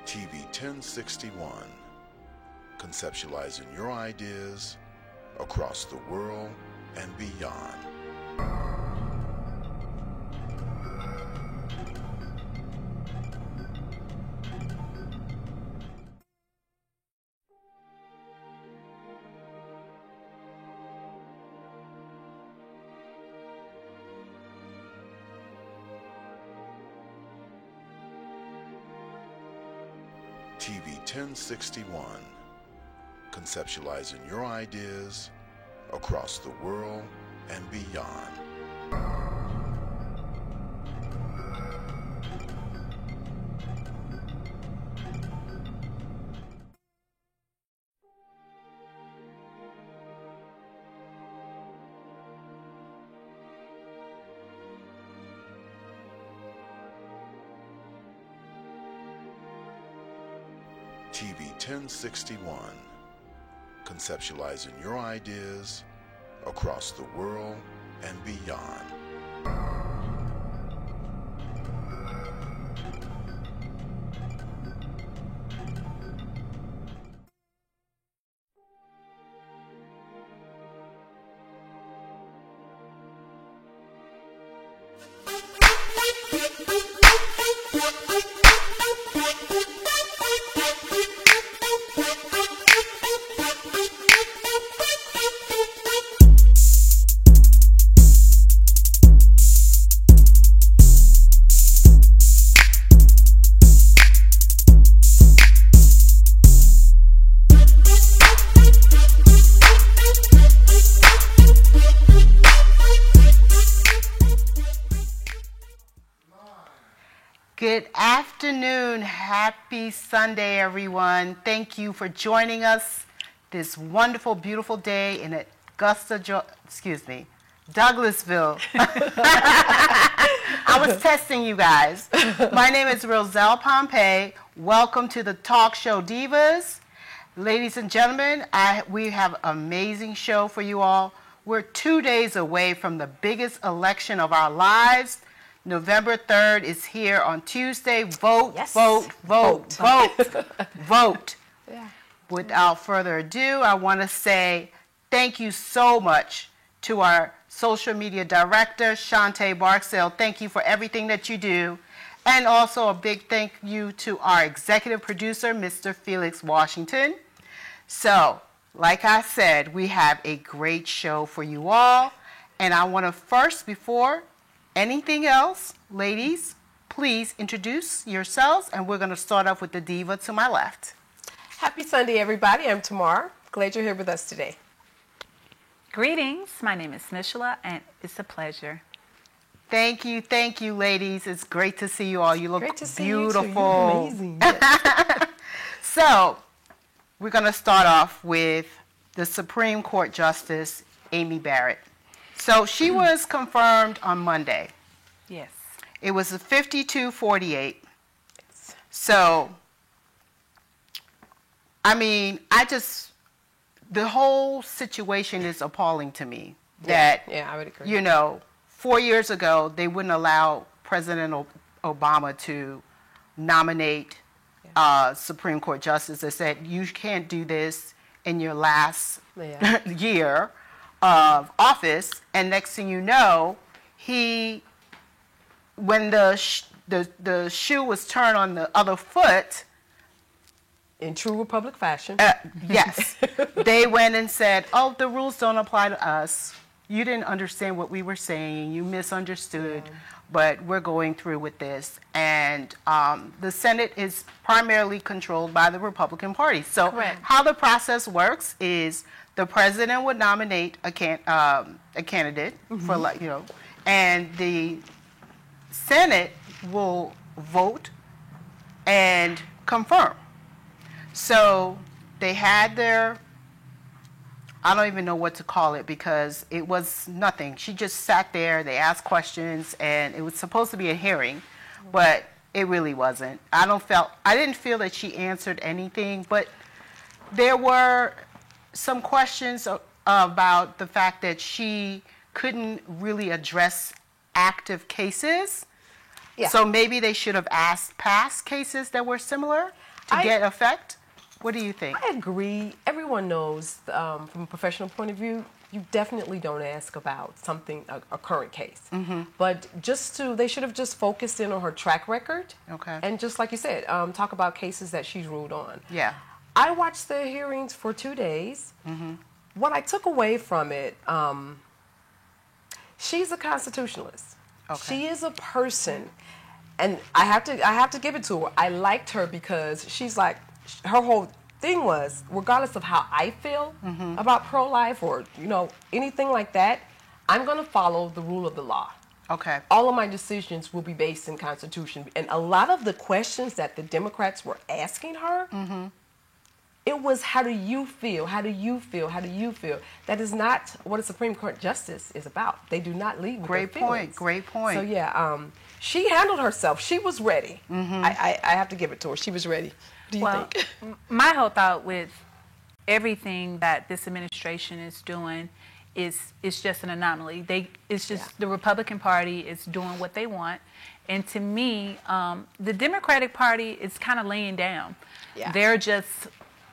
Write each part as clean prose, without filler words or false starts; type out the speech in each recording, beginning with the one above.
TV 1061, conceptualizing your ideas across the world and beyond. TV 1061, conceptualizing your ideas across the world and beyond. TV 1061, conceptualizing your ideas across the world and beyond. Good afternoon. Happy Sunday, everyone. Thank you for joining us this wonderful, beautiful day in Douglasville. I was testing you guys. My name is Roselle Pompey. Welcome to the Talk Show Divas. Ladies and gentlemen, we have an amazing show for you all. We're 2 days away from the biggest election of our lives. November 3rd is here on Tuesday. Vote, yes. vote, vote, vote, vote. Yeah. Without further ado, I want to say thank you so much to our social media director, Shantae Barksdale. Thank you for everything that you do. And also a big thank you to our executive producer, Mr. Felix Washington. So, like I said, we have a great show for you all. And I want to first, before anything else, ladies, please introduce yourselves, and we're going to start off with the diva to my left. Happy Sunday, everybody. I'm Tamar. Glad you're here with us today. Greetings. My name is Nishla, and it's a pleasure. Thank you, ladies. It's great to see you all. You look beautiful. You look amazing. Yes. So, we're going to start off with the Supreme Court Justice, Amy Barrett. So she was confirmed on Monday. Yes. It was a 52-48. So, I mean, the whole situation is appalling to me. Yeah, I would agree. You know, 4 years ago, they wouldn't allow President Obama to nominate Supreme Court Justice. They said, you can't do this in your last year of office, and next thing you know, when the shoe was turned on the other foot, in true Republic fashion, yes, they went and said, "Oh, the rules don't apply to us. You didn't understand what we were saying. You misunderstood, but we're going through with this." And the Senate is primarily controlled by the Republican Party. So, correct. How the process works is the president would nominate a candidate for, and the Senate will vote and confirm. So they had I don't even know what to call it because it was nothing. She just sat there, they asked questions, and it was supposed to be a hearing, but it really wasn't. I didn't feel that she answered anything, but there were some questions about the fact that she couldn't really address active cases Yeah. So maybe they should have asked past cases that were similar to get effect? What do you think? I agree. Everyone knows from a professional point of view, you definitely don't ask about something, a current case. But they should have just focused in on her track record. Okay. And just like you said, talk about cases that she's ruled on. Yeah. I watched the hearings for 2 days. What I took away from it, she's a constitutionalist. Okay. She is a person, and I have to give it to her. I liked her because she's like, her whole thing was, regardless of how I feel about pro-life or anything like that, I'm going to follow the rule of the law. Okay. All of my decisions will be based in Constitution. And a lot of the questions that the Democrats were asking her, it was, how do you feel? How do you feel? How do you feel? That is not what a Supreme Court justice is about. They do not lead with their feelings. Great point. So yeah, she handled herself. She was ready. I have to give it to her. She was ready. What do you think? My whole thought with everything that this administration is doing is just an anomaly. It's just the Republican Party is doing what they want. And to me, the Democratic Party is kind of laying down. Yeah. They're just,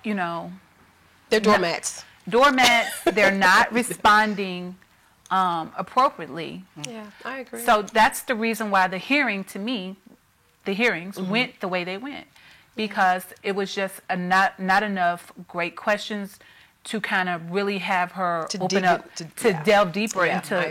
they're doormats. They're not responding appropriately. Yeah, I agree. So that's the reason why the hearings went the way they went, because it was just not enough great questions to kind of really have her open up to delve deeper into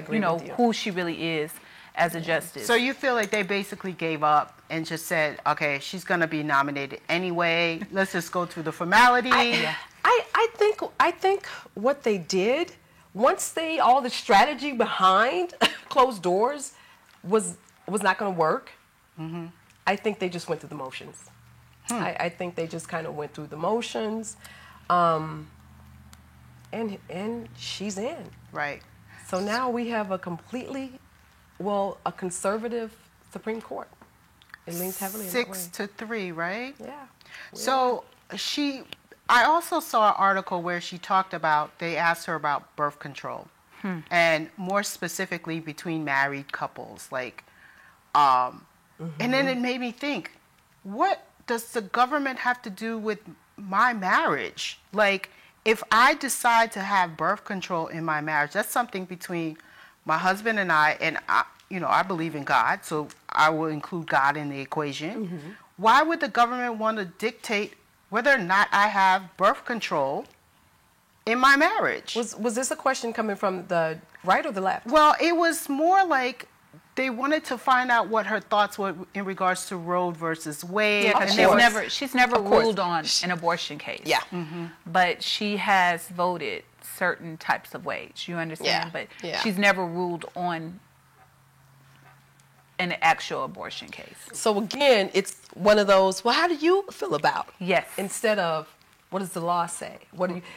who she really is as a justice. So you feel like they basically gave up and just said, okay, she's going to be nominated anyway. Let's just go through the formality. I think what they did, once all the strategy behind closed doors was not going to work, I think they just went through the motions. I think they just kind of went through the motions, and she's in. Right. So now we have a conservative Supreme Court. It leans heavily in that way. 6-3, right? Yeah. So I also saw an article where she talked about, they asked her about birth control, and more specifically between married couples, and then it made me think, what does the government have to do with my marriage? Like, if I decide to have birth control in my marriage, that's something between my husband and I believe in God, so I will include God in the equation. Why would the government want to dictate whether or not I have birth control in my marriage? Was this a question coming from the right or the left? Well, it was more like they wanted to find out what her thoughts were in regards to Roe versus Wade. Yeah, because she's never ruled on an abortion case. Yeah. But she has voted certain types of ways. You understand? Yeah. But she's never ruled on an actual abortion case. So again, it's one of those, well, how do you feel about? Yes. Instead of, what does the law say?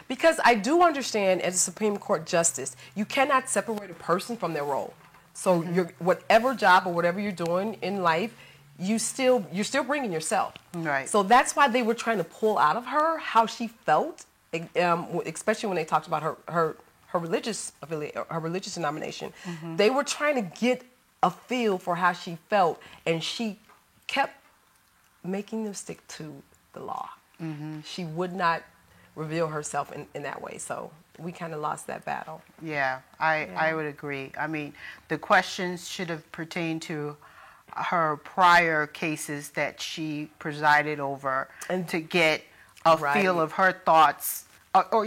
Because I do understand, as a Supreme Court justice, you cannot separate a person from their role. So whatever job or whatever you're doing in life, you're still bringing yourself. Right. So that's why they were trying to pull out of her how she felt, especially when they talked about her religious affiliate, her religious denomination. They were trying to get a feel for how she felt, and she kept making them stick to the law. She would not reveal herself in that way. So we kind of lost that battle. Yeah, I would agree. I mean, the questions should have pertained to her prior cases that she presided over, and to get a feel of her thoughts, or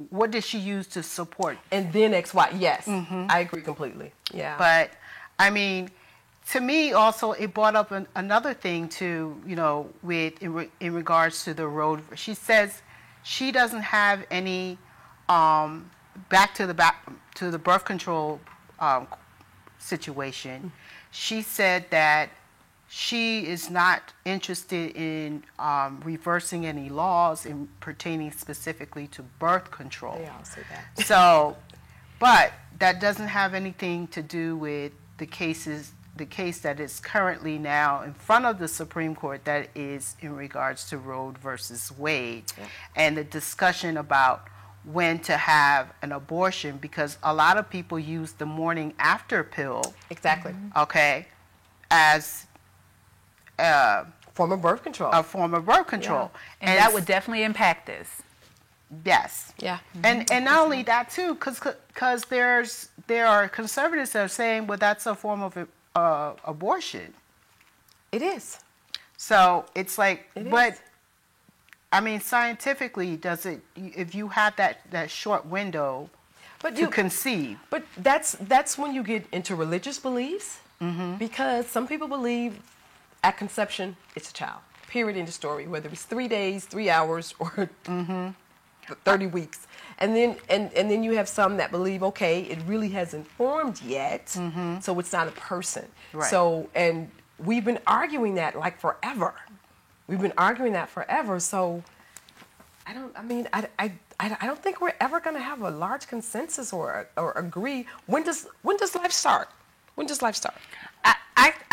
what did she use to support? And then XY, yes, I agree completely. Yeah. But I mean, to me also, it brought up another thing too. In regards to the road, she says she doesn't have any. Back to the birth control situation, she said that she is not interested in reversing any laws pertaining specifically to birth control. They all say that. So, but that doesn't have anything to do with the case that is currently now in front of the Supreme Court, that is in regards to Roe versus Wade, and the discussion about when to have an abortion, because a lot of people use the morning after pill. Exactly. Okay, as Form of birth control. a form of birth control. And that would definitely impact this. Yes. Yeah. And not only that too, because there are conservatives that are saying, well, that's a form of abortion. It is. So it's like, It but is. I mean, scientifically, does it? If you have that short window But to conceive, But that's when you get into religious beliefs, because some people believe at conception it's a child. Period. End of story. Whether it's 3 days, 3 hours, or 30 weeks, and then you have some that believe, okay, it really hasn't formed yet, so it's not a person. Right. So, and we've been arguing that like forever. We've been arguing that forever. So I don't think we're ever going to have a large consensus or agree. When does life start? When does life start?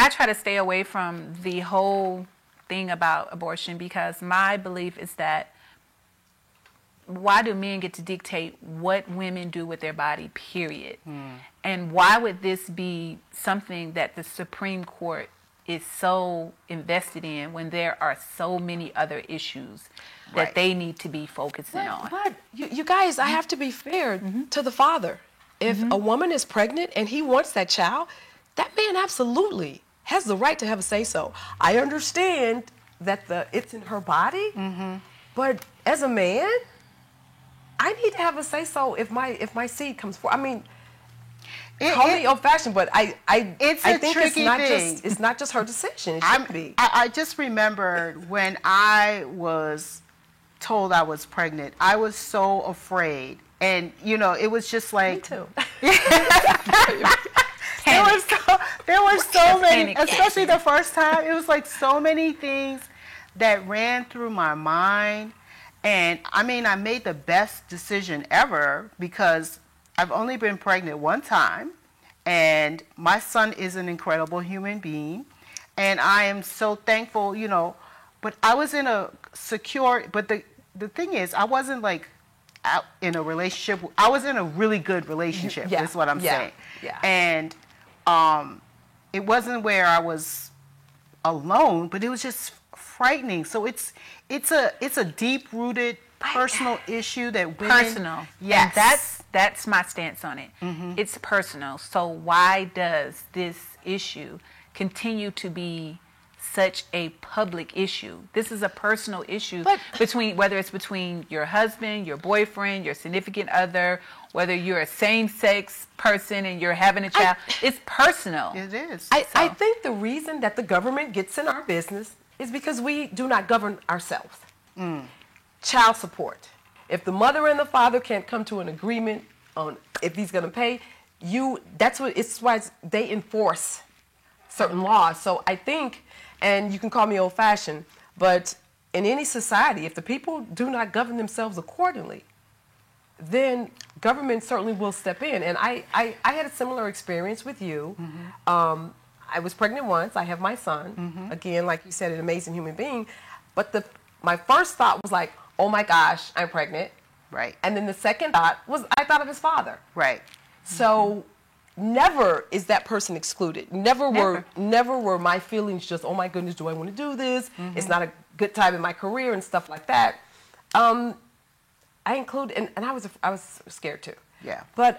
I try to stay away from the whole thing about abortion because my belief is that why do men get to dictate what women do with their body, period? And why would this be something that the Supreme Court is so invested in when there are so many other issues that Right. they need to be focusing on? But you guys, I have to be fair to the father. If a woman is pregnant and he wants that child, that man absolutely has the right to have a say-so. I understand that it's in her body, but as a man, I need to have a say-so if my seed comes forth. I mean, call me old-fashioned, but I It's I a think tricky thing. it's not just her decision. It should be. I just remembered when I was told I was pregnant, I was so afraid. And, it was just like... Me too. There were so many, panic. especially the first time, it was like so many things that ran through my mind. And, I mean, I made the best decision ever because I've only been pregnant one time. And my son is an incredible human being. And I am so thankful, but I was in a secure, but the thing is, I wasn't like out in a relationship. I was in a really good relationship, Yeah, is what I'm yeah, saying. yeah. And it wasn't where I was alone, but it was just frightening. So it's a deep-rooted personal issue that women... Personal. Yes. And that's my stance on it. It's personal. So why does this issue continue to be such a public issue? This is a personal issue whether it's between your husband, your boyfriend, your significant other, whether you're a same-sex person and you're having a child. It's personal. It is. I think the reason that the government gets in our business is because we do not govern ourselves. Child support. If the mother and the father can't come to an agreement on if he's going to pay, it's why they enforce certain laws. So I think, and you can call me old-fashioned, but in any society, if the people do not govern themselves accordingly, then government certainly will step in. And I had a similar experience with you. I was pregnant once. I have my son. Again, like you said, an amazing human being. But my first thought was like, oh my gosh, I'm pregnant. Right. And then the second thought was I thought of his father. Right. So never is that person excluded. Never were my feelings just, oh my goodness, do I want to do this? It's not a good time in my career and stuff like that. I include, and I was scared too. Yeah. But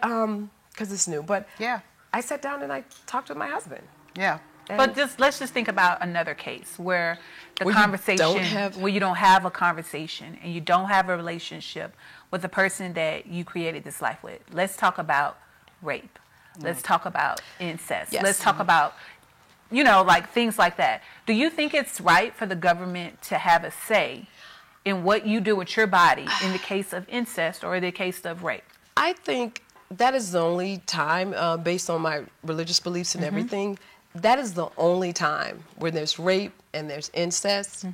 because it's new. But Yeah. I sat down and I talked with my husband. Yeah. But let's just think about another case where the Where you conversation, where you don't have a conversation and you don't have a relationship with the person that you created this life with. Let's talk about rape. Let's talk about incest. Yes. Let's talk about, like things like that. Do you think it's right for the government to have a say in what you do with your body in the case of incest or the case of rape? I think that is the only time, based on my religious beliefs and everything, that is the only time where there's rape and there's incest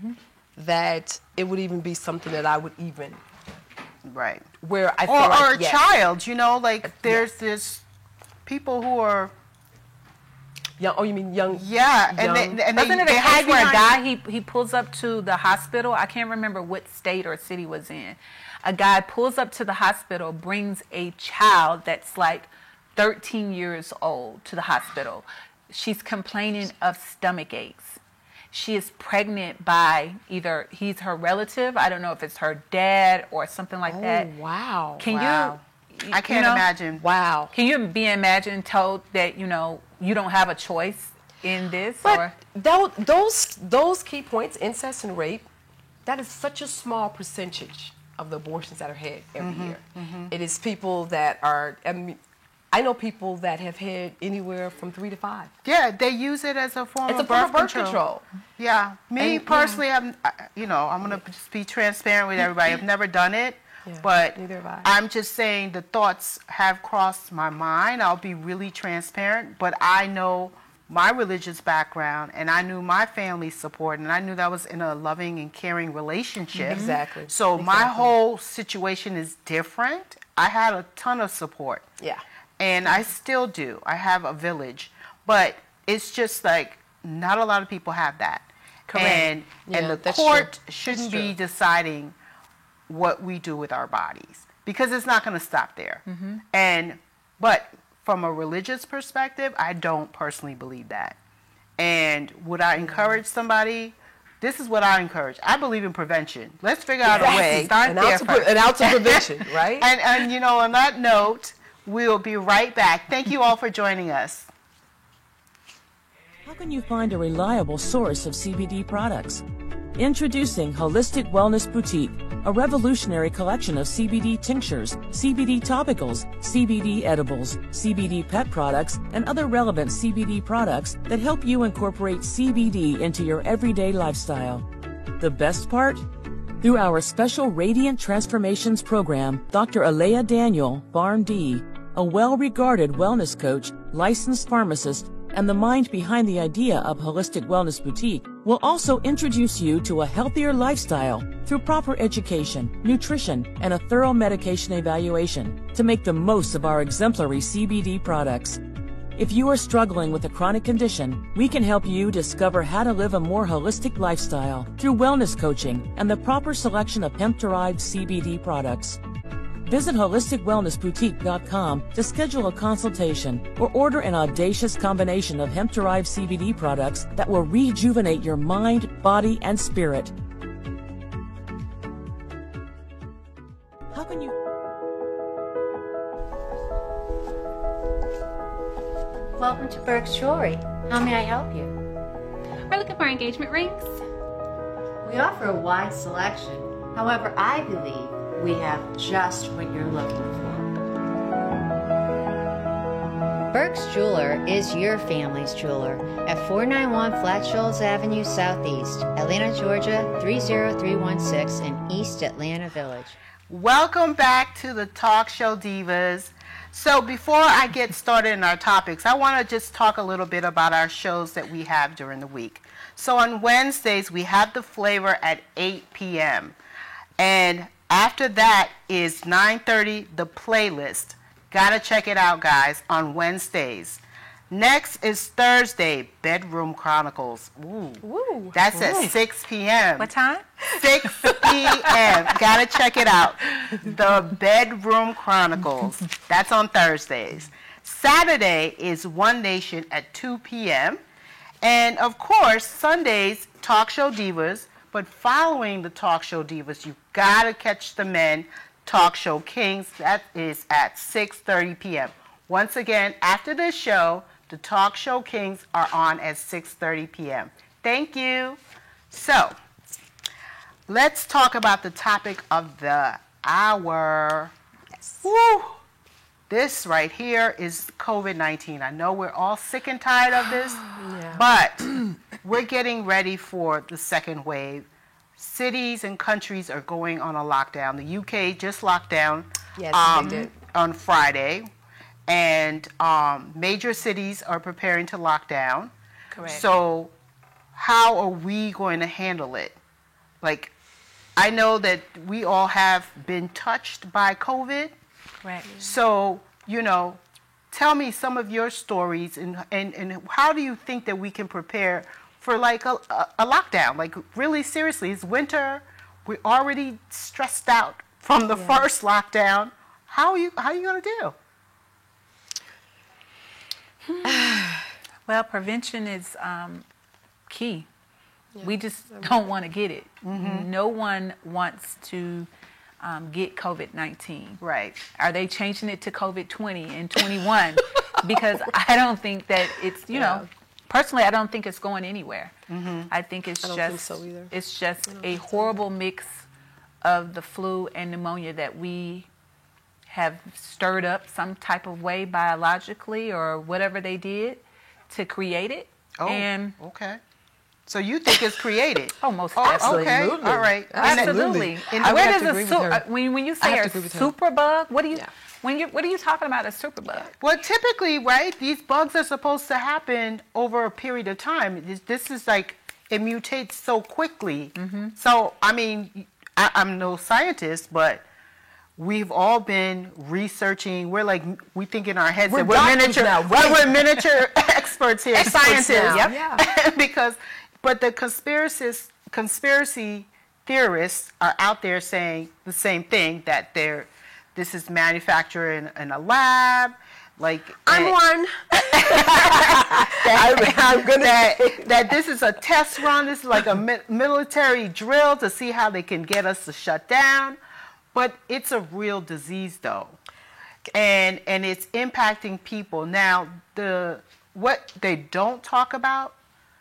that it would even be something that I would even, Right. where I feel Or like, a yes. child, like there's this people who are... Young, oh, you mean young? Yeah. Young. And Wasn't it they a hide case where a behind- guy, he pulls up to the hospital? I can't remember what state or city was in. A guy pulls up to the hospital, brings a child that's like 13 years old to the hospital, she's complaining of stomach aches. She is pregnant by either he's her relative. I don't know if it's her dad or something like that. Wow. Can Wow. you? I can't imagine. Wow. Can you be imagined told that you don't have a choice in this? But those key points, incest and rape, that is such a small percentage of the abortions that are had every year. It is people that are, I know people that have had anywhere from 3 to 5. Yeah, they use it as a form It's a of form birth of birth control. Yeah, me personally, I'm going to just be transparent with everybody. I've never done it, Yeah, but neither have I. I'm just saying the thoughts have crossed my mind. I'll be really transparent, but I know my religious background, and I knew my family's support, and I knew that I was in a loving and caring relationship. Exactly. So my whole situation is different. I had a ton of support. Yeah. And I still do. I have a village. But it's just like not a lot of people have that. Correct. And Yeah, the that's court true. shouldn't That's be true. deciding what we do with our bodies because it's not going to stop there. But from a religious perspective, I don't personally believe that. And would I encourage somebody? This is what I encourage. I believe in prevention. Let's figure out a way. Start there first. An ounce of prevention, right? And on that note, we'll be right back. Thank you all for joining us. How can you find a reliable source of CBD products? Introducing Holistic Wellness Boutique, a revolutionary collection of CBD tinctures, CBD topicals, CBD edibles, CBD pet products, and other relevant CBD products that help you incorporate CBD into your everyday lifestyle. The best part? Through our special Radiant Transformations program, Dr. Alea Daniel, PharmD, a well-regarded wellness coach, licensed pharmacist, and the mind behind the idea of Holistic Wellness Boutique, will also introduce you to a healthier lifestyle through proper education, nutrition, and a thorough medication evaluation to make the most of our exemplary CBD products. If you are struggling with a chronic condition, we can help you discover how to live a more holistic lifestyle through wellness coaching and the proper selection of hemp-derived CBD products. Visit HolisticWellnessBoutique.com to schedule a consultation or order an audacious combination of hemp-derived CBD products that will rejuvenate your mind, body, and spirit. How can you... Welcome to Burke's Jewelry. How may I help you? We're looking for engagement rings. We offer a wide selection. However, I believe we have just what you're looking for. Burke's Jeweler is your family's jeweler at 491 Flat Shoals Avenue Southeast, Atlanta, Georgia 30316 in East Atlanta Village. Welcome back to the Talk Show Divas. So before I get started in our topics, I want to just talk a little bit about our shows that we have during the week. So on Wednesdays, we have The Flavor at 8 p.m. And after that is 9:30, The Playlist. Gotta check it out, guys, on Wednesdays. Next is Thursday, Bedroom Chronicles. Ooh. That's at 6 p.m. What time? 6 p.m. Gotta check it out. The Bedroom Chronicles. That's on Thursdays. Saturday is One Nation at 2 p.m. And of course, Sundays, Talk Show Divas. But following the Talk Show Divas, you gotta catch the men, Talk Show Kings. That is at 6:30 p.m. Once again, after this show, the Talk Show Kings are on at 6:30 p.m. Thank you. So, let's talk about the topic of the hour. Yes. Woo! This right here is COVID-19. I know we're all sick and tired of this, but we're getting ready for the second wave. Cities and countries are going on a lockdown. The UK just locked down Yes, they did. on Friday, and major cities are preparing to lock down. Correct. So how are we going to handle it? Like, I know that we all have been touched by COVID. Correct. So, tell me some of your stories and how do you think that we can prepare for like a lockdown? Like, really seriously, it's winter. We're already stressed out from the first lockdown. How are you going to do? Well, prevention is key. We just don't want to get it. No one wants to get COVID-19. Right. Are they changing it to COVID-20 and 21? Because I don't think that it's, you know, personally, I don't think it's going anywhere. I think it's it's just a horrible mix of the flu and pneumonia that we have stirred up some type of way biologically or whatever they did to create it. Oh, and okay. So you think it's created? Oh, most definitely. Okay, all right. Absolutely. And And where have does to a agree with her. when you say a superbug, what do you what are you talking about, a superbug? Well, typically, right, these bugs are supposed to happen over a period of time. This is like, it mutates so quickly. So, I mean, I'm no scientist, but we've all been researching. We think in our heads that we're miniature, we're miniature experts here, scientists. But the conspiracy theorists are out there saying the same thing, that this is manufactured in a lab. I'm one. That this is a test run. This is like a military drill to see how they can get us to shut down. But it's a real disease, though, and it's impacting people. Now, what they don't talk about,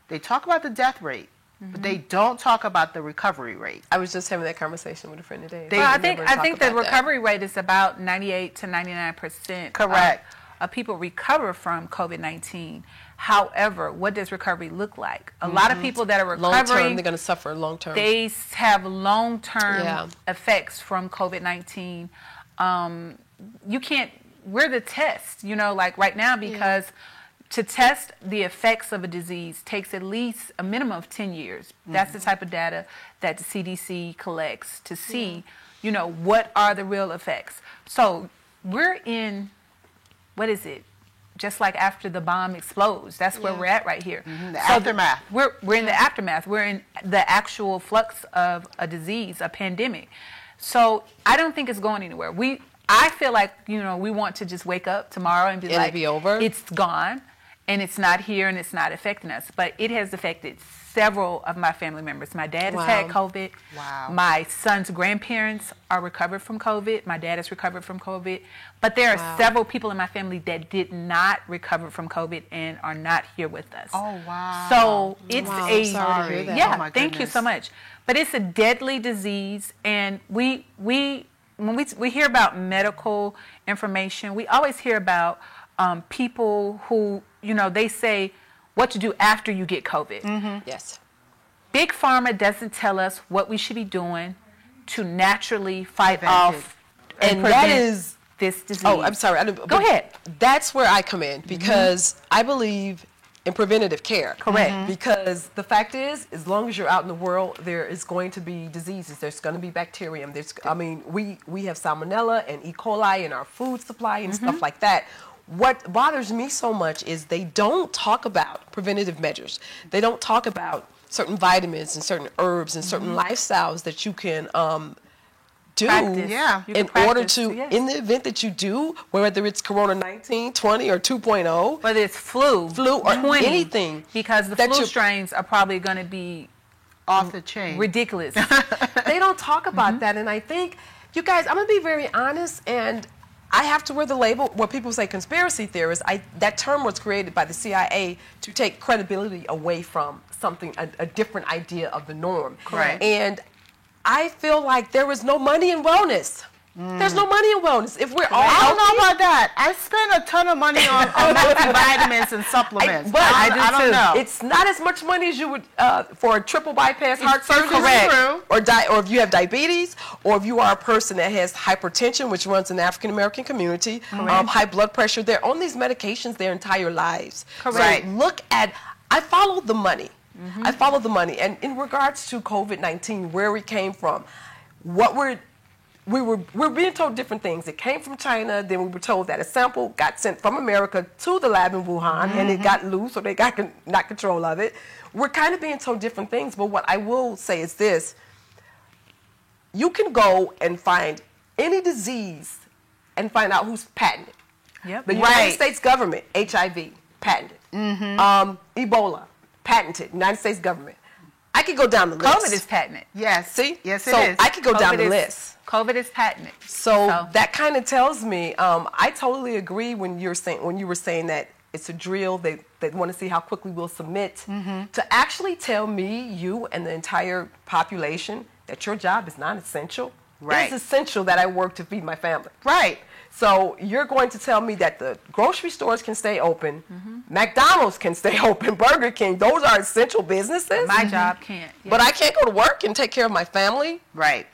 they talk about the death rate, but they don't talk about the recovery rate. I was just having that conversation with a friend today. Well, I think the recovery rate is about 98 to 99%. Correct. Of people recover from COVID-19. However, what does recovery look like? A lot of people that are recovering, long-term, they're going to suffer long-term. They have long-term effects from COVID-19. We're the test, like right now, because to test the effects of a disease takes at least a minimum of 10 years. That's the type of data that the CDC collects to see, what are the real effects. So we're in, what is it? Just like after the bomb explodes. That's where we're at right here. The aftermath. We're in the aftermath. We're in the actual flux of a disease, a pandemic. So I don't think it's going anywhere. I feel like, we want to just wake up tomorrow and be like, be over. It's gone, and it's not here, and it's not affecting us. But it has affected several of my family members. My dad has had COVID. Wow. My son's grandparents are recovered from COVID. My dad has recovered from COVID. But there are several people in my family that did not recover from COVID and are not here with us. Oh, wow. So it's I'm sorry to hear that. Yeah, Oh, my thank you goodness. so much. But it's a deadly disease, and when we hear about medical information, we always hear about people who, they say what to do after you get COVID. Yes. Big Pharma doesn't tell us what we should be doing to naturally fight off and And that prevent is this disease. Oh, I'm sorry. Go ahead. That's where I come in, because I believe in preventative care. Correct. Because the fact is, as long as you're out in the world, there is going to be diseases. There's going to be bacterium. We have salmonella and E. coli in our food supply and stuff like that. What bothers me so much is they don't talk about preventative measures. They don't talk about certain vitamins and certain herbs and certain lifestyles that you can do Practice. Yeah. You in can order practice, to, yes. in the event that you do, whether it's Corona 19, 20, or 2.0, Whether it's flu or 20, anything, because the that flu you- strains are probably going to be Off the chain. ridiculous. they don't talk about that. And I think, you guys, I'm going to be very honest, and I have to wear the label where people say conspiracy theorists. That term was created by the CIA to take credibility away from something, a different idea of the norm. Correct. And I feel like there is no money in wellness. There's no money in wellness. If we're all I don't know healthy, about that. I spend a ton of money on multivitamins and supplements. but I don't know. It's not as much money as you would for a triple bypass heart surgery, Correct. True. or if you have diabetes, or if you are a person that has hypertension, which runs in the African American community, high blood pressure. They're on these medications their entire lives. Correct. So look at. I follow the money. I follow the money, and in regards to COVID-19, where we came from, we're being told different things. It came from China, then we were told that a sample got sent from America to the lab in Wuhan, and it got loose, or they got not control of it. We're kind of being told different things, but what I will say is this. You can go and find any disease and find out who's patented. Yep. The United States government, HIV, patented. Ebola, patented, United States government. I could go down the list. COVID is patented. Yes. See? Yes, it so is. I could go down COVID the is- list. COVID is patented. So that kind of tells me, I totally agree when you were saying that it's a drill. They want to see how quickly we'll submit. To actually tell me, you, and the entire population that your job is not essential. Right. It is essential that I work to feed my family. Right. So you're going to tell me that the grocery stores can stay open, McDonald's can stay open, Burger King, those are essential businesses. My job can't. But I can't go to work and take care of my family. Right.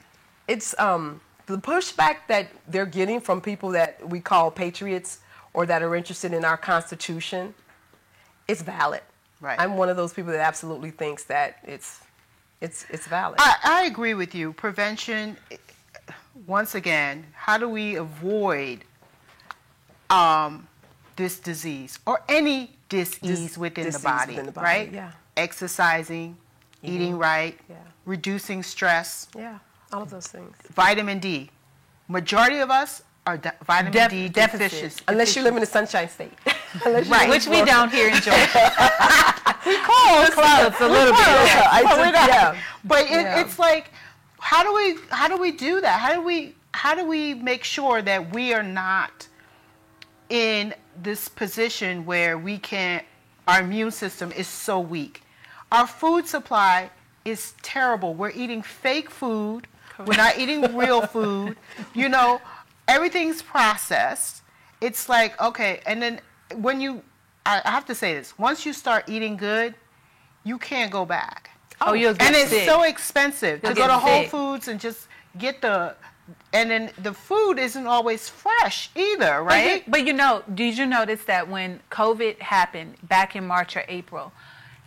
It's the pushback that they're getting from people that we call patriots or that are interested in our Constitution. It's valid. Right. I'm one of those people that absolutely thinks that it's valid. I agree with you. Prevention, once again, how do we avoid this disease or any disease within the disease body, within the body, right? yeah. Exercising, eating right, Yeah. reducing stress, Yeah, all of those things. vitamin D. Majority of us are vitamin D deficient. Unless you live in the Sunshine State. Unless you Right. live Which in we Florida. don't here in Georgia. Close a little bit. Yeah. But Yeah. it's like, how do we do that? How do we make sure that we are not in this position where our immune system is so weak? Our food supply is terrible. We're eating fake food. We're not eating real food. You know, everything's processed. It's like, okay, and then I have to say this, once you start eating good, you can't go back. Oh, you'll get And it's sick. so expensive to You'll go get to Whole sick. Foods and just get and then the food isn't always fresh either, right? But did you notice that when COVID happened back in March or April,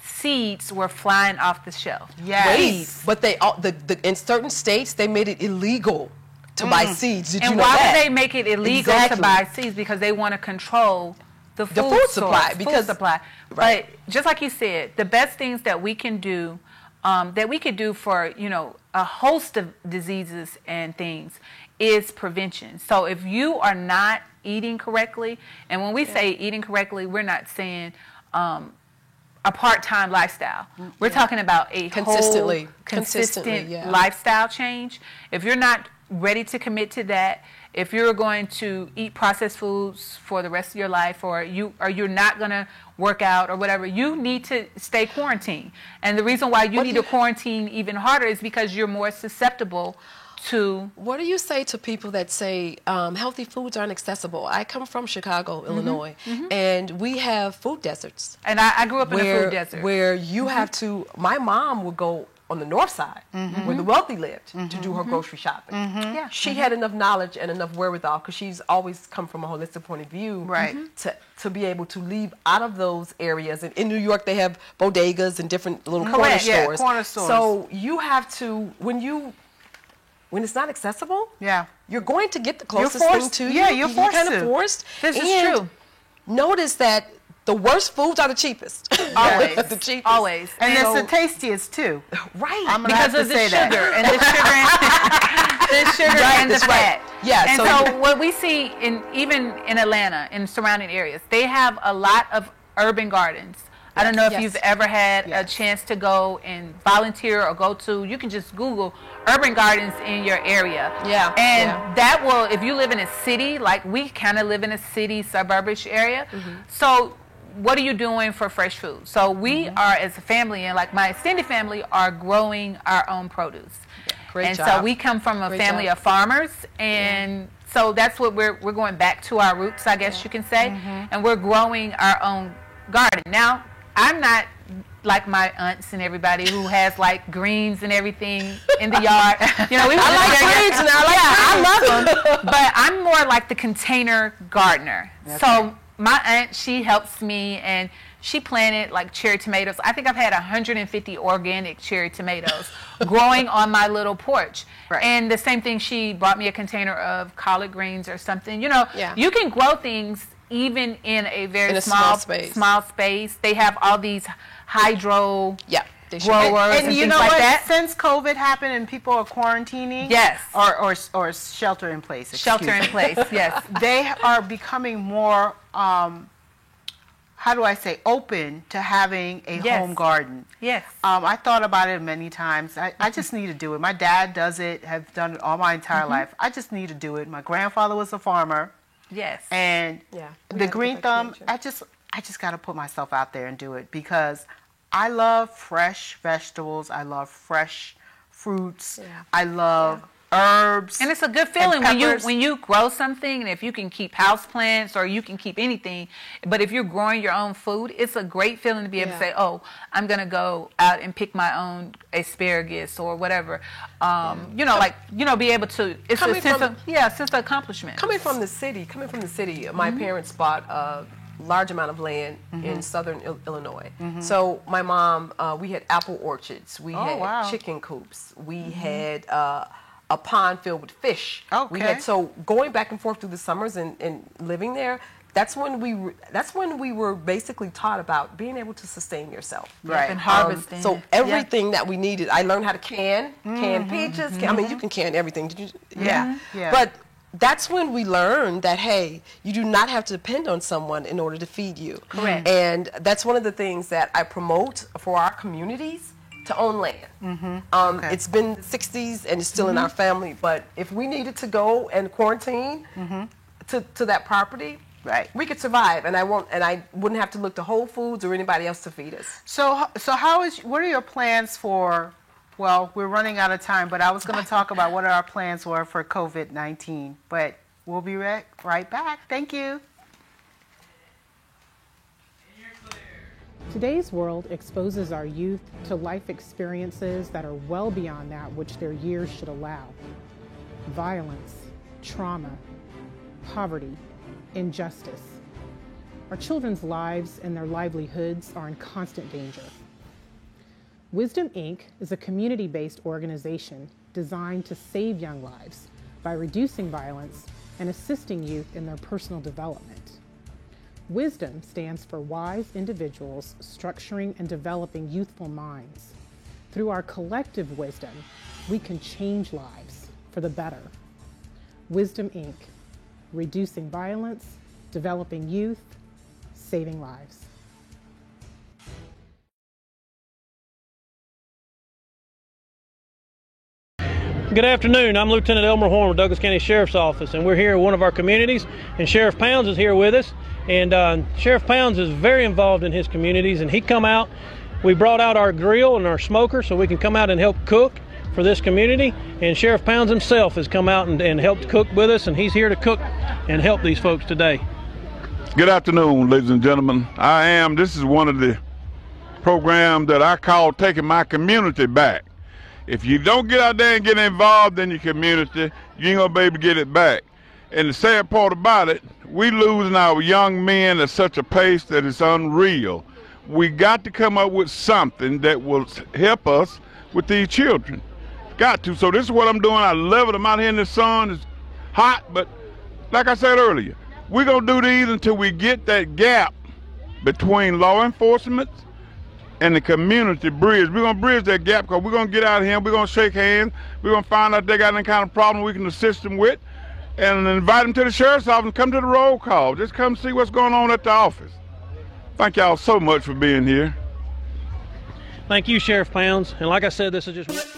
seeds were flying off the shelf? Yes. Wait, but in certain states they made it illegal to buy seeds. Did you And know why that? would they make it illegal Exactly. to buy seeds? Because they want to control the food food supply, source, because- food supply. right. But just like you said, the best things that we can do, that we could do for a host of diseases and things, is prevention. So if you are not eating correctly, and when we say eating correctly, we're not saying a part-time lifestyle. We're talking about a Consistently. whole, Consistently, consistent yeah. lifestyle change. If you're not ready to commit to that, if you're going to eat processed foods for the rest of your life, or you're not going to work out or whatever, you need to stay quarantined. And the reason why you need to quarantine even harder is because you're more susceptible to. What do you say to people that say healthy foods aren't accessible? I come from Chicago, Illinois, and we have food deserts. And I grew up in a food desert. Where you have to, my mom would go on the north side, where the wealthy lived, to do her grocery shopping. Yeah. She had enough knowledge and enough wherewithal, because she's always come from a holistic point of view, Right. to be able to leave out of those areas. And in New York, they have bodegas and different little corner Correct, yeah, stores. corner stores. So you have to, when it's not accessible, Yeah. you're going to get the closest forced- thing to yeah, you. you're forced kind of to. forced. This is And true. Notice that the worst foods are the cheapest. Always. The cheapest. Always. And it's So- the tastiest too. Right. I'm gonna Because have to of the say sugar that. and the sugar Right, and the that's right. fat. Yeah, And so- so what we see even in Atlanta and surrounding areas, they have a lot of urban gardens. I don't know if Yes. you've ever had a chance to go and volunteer or you can just Google urban gardens in your area. Yeah, And yeah. that will, if you live in a city, like we kind of live in a city, suburbish area. So what are you doing for fresh food? So we are, as a family, and like my extended family, are growing our own produce. Great And so job. we come from a Great family job. of farmers, and so that's what we're going back to our roots, I guess you can say, and we're growing our own garden. Now, I'm not like my aunts and everybody who has like greens and everything in the yard. We I like greens and I love them. but I'm more like the container gardener. So my aunt, she helps me, and she planted like cherry tomatoes. I think I've had 150 organic cherry tomatoes growing on my little porch. Right. And the same thing, she bought me a container of collard greens or something. Yeah. You can grow things even in a very In a small space. small space. They have all these hydro Yeah. They should. growers and, And you things know like what? that. Since COVID happened and people are quarantining, Yes. or shelter in place, Shelter in excuse me. place, yes. They are becoming more. How how do I say, open to having a Yes. home garden. Yes. I thought about it many times. I just need to do it. My dad does it, have done it all my entire life. I just need to do it. My grandfather was a farmer, Yes. and Yeah, we the gotta green get that thumb, connection. I just got to put myself out there and do it because I love fresh vegetables. I love fresh fruits. Yeah. I love herbs. And it's a good feeling peppers. when you grow something, and if you can keep house plants or you can keep anything, but if you're growing your own food, it's a great feeling to be able to Yeah. say, oh, I'm going to go out and pick my own asparagus or whatever. You know, like, you know, be able to, it's Coming a sense from- of, sense of accomplishment. Coming from the city, my parents bought a large amount of land in southern Illinois. So my mom, we had apple orchards, we had wow. chicken coops, we had a pond filled with fish. We Okay. had, so going back and forth through the summers and living there, that's when we were basically taught about being able to sustain yourself. Right. And harvesting. So everything that we needed, I learned how to can peaches. I mean, you can can everything. Did you? Yeah. Yeah. But that's when we learned that, hey, you do not have to depend on someone in order to feed you. Correct. And that's one of the things that I promote for our communities, to own land. Okay. It's been the 60s and it's still in our family, but if we needed to go and quarantine to that property, Right. we could survive, and I wouldn't have to look to Whole Foods or anybody else to feed us. So what are your plans for, well, we're running out of time, but I was going to talk about what our plans were for COVID-19, but we'll be right back. Thank you. Today's world exposes our youth to life experiences that are well beyond that which their years should allow. Violence, trauma, poverty, injustice. Our children's lives and their livelihoods are in constant danger. Wisdom, Inc. is a community-based organization designed to save young lives by reducing violence and assisting youth in their personal development. Wisdom stands for wise individuals structuring and developing youthful minds. Through our collective wisdom, we can change lives for the better. Wisdom, Inc. Reducing violence, developing youth, saving lives. Good afternoon. I'm Lieutenant Elmer Horn with Douglas County Sheriff's Office, and we're here in one of our communities, and Sheriff Pounds is here with us. And Sheriff Pounds is very involved in his communities, and he come out. We brought out our grill and our smoker so we can come out and help cook for this community. And Sheriff Pounds himself has come out and helped cook with us, and he's here to cook and help these folks today. Good afternoon, ladies and gentlemen. This is one of the programs that I call Taking My Community Back. If you don't get out there and get involved in your community, you ain't gonna be able to get it back. And the sad part about it, we losing our young men at such a pace that it's unreal. We got to come up with something that will help us with these children. Got to. So this is what I'm doing. I love it. I'm out here in the sun. It's hot, but like I said earlier, we're gonna do these until we get that gap between law enforcement and the community bridge. We're gonna bridge that gap because we're gonna get out of here, we're gonna shake hands, we're gonna find out if they got any kind of problem we can assist them with, and invite them to the sheriff's office and come to the roll call. Just come see what's going on at the office. Thank y'all so much for being here. Thank you, Sheriff Pounds. And like I said, this is just...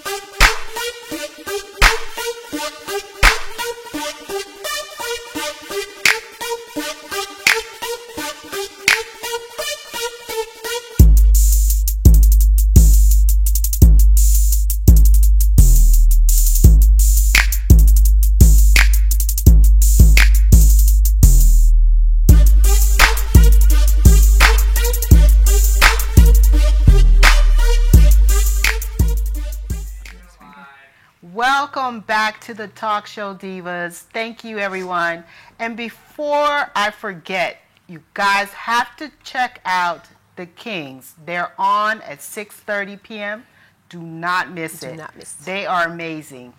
Welcome back to the Talk Show Divas. Thank you, everyone. And before I forget, you guys have to check out The Kings. They're on at 6:30 p.m. Do not miss it. Do not miss it. They are amazing.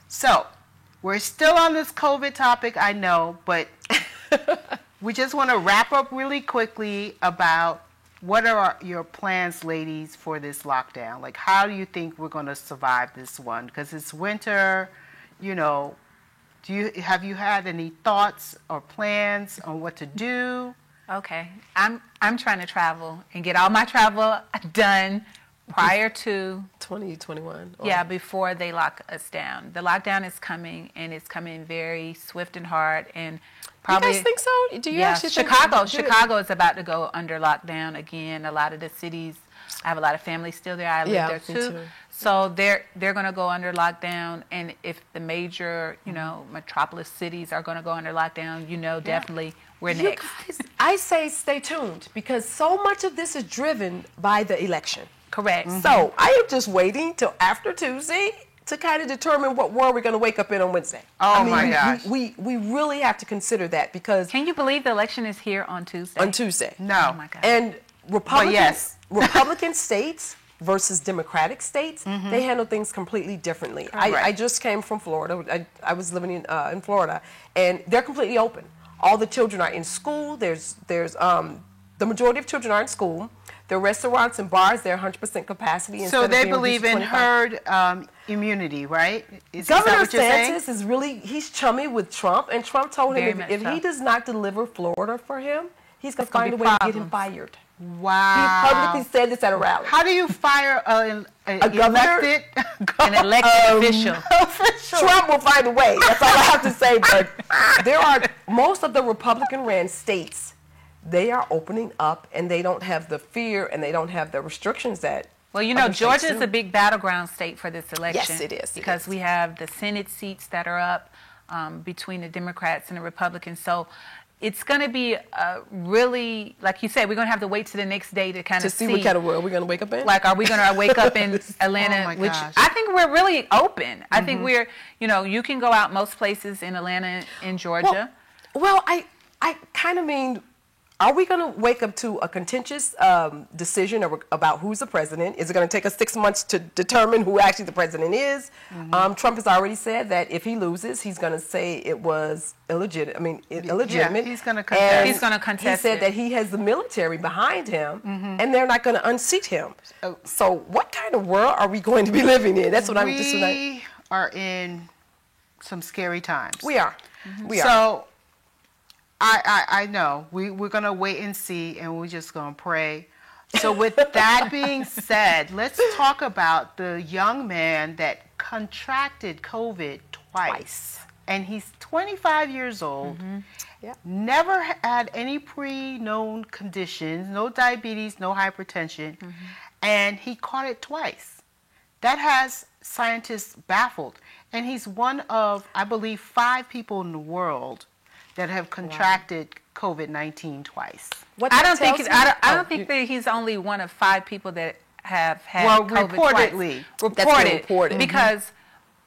So, we're still on this COVID topic, I know, but we just want to wrap up really quickly about what are your plans, ladies, for this lockdown? Like, how do you think we're going to survive this one? Because it's winter, you know. Have you had any thoughts or plans on what to do? Okay, I'm trying to travel and get all my travel done prior to 2021. Yeah, before they lock us down. The lockdown is coming, and it's coming very swift and hard, and probably. You guys think so? Do you actually think Chicago is about to go under lockdown again. A lot of the cities. I have a lot of family still there. I live there too. So they're going to go under lockdown, and if the major, metropolis cities are going to go under lockdown, definitely we're next. Guys, I say stay tuned because so much of this is driven by the election. Correct. So I am just waiting till after Tuesday to kind of determine what world we're going to wake up in on Wednesday. Oh my gosh. We really have to consider that because. Can you believe the election is here on Tuesday? On Tuesday. No. Oh my God. And Republican states versus Democratic states, they handle things completely differently. I just came from Florida. I was living in Florida, and they're completely open. All the children are in school. There's the majority of children are in school. The restaurants and bars, they're 100% capacity. So they believe in herd immunity, right? Governor DeSantis is he's chummy with Trump, and Trump told him if he does not deliver Florida for him, he's going to find a way to get him fired. Wow. He publicly said this at a rally. How do you fire an elected official? Trump will find a way. That's all I have to say. But there are most of the Republican-ran states, they are opening up, and they don't have the fear and they don't have the restrictions that. Well, Georgia is a big battleground state for this election. Yes, it is. Because we have the Senate seats that are up between the Democrats and the Republicans. So it's going to be really, like you said, we're going to have to wait to the next day to kind of see what kind of world we're going to wake up in. Like, are we going to wake up in Atlanta? Which I think we're really open. I think we're, you can go out most places in Atlanta and Georgia. Well, I kind of mean, are we going to wake up to a contentious decision about who's the president? Is it going to take us 6 months to determine who actually the president is? Trump has already said that if he loses, he's going to say it was illegitimate. Yeah, he's going to contest. He's going to contest. He said that he has the military behind him, and they're not going to unseat him. So what kind of world are we going to be living in? That's what I'm just saying. We are in some scary times. We are. We are. So I know. We're going to wait and see, and we're just going to pray. So with that being said, let's talk about the young man that contracted COVID twice. And he's 25 years old, never had any pre-known conditions, no diabetes, no hypertension, and he caught it twice. That has scientists baffled. And he's one of, I believe, 5 people in the world that have contracted COVID-19 twice. I don't think that he's only one of 5 people that have had COVID reportedly. Twice. Reported. Because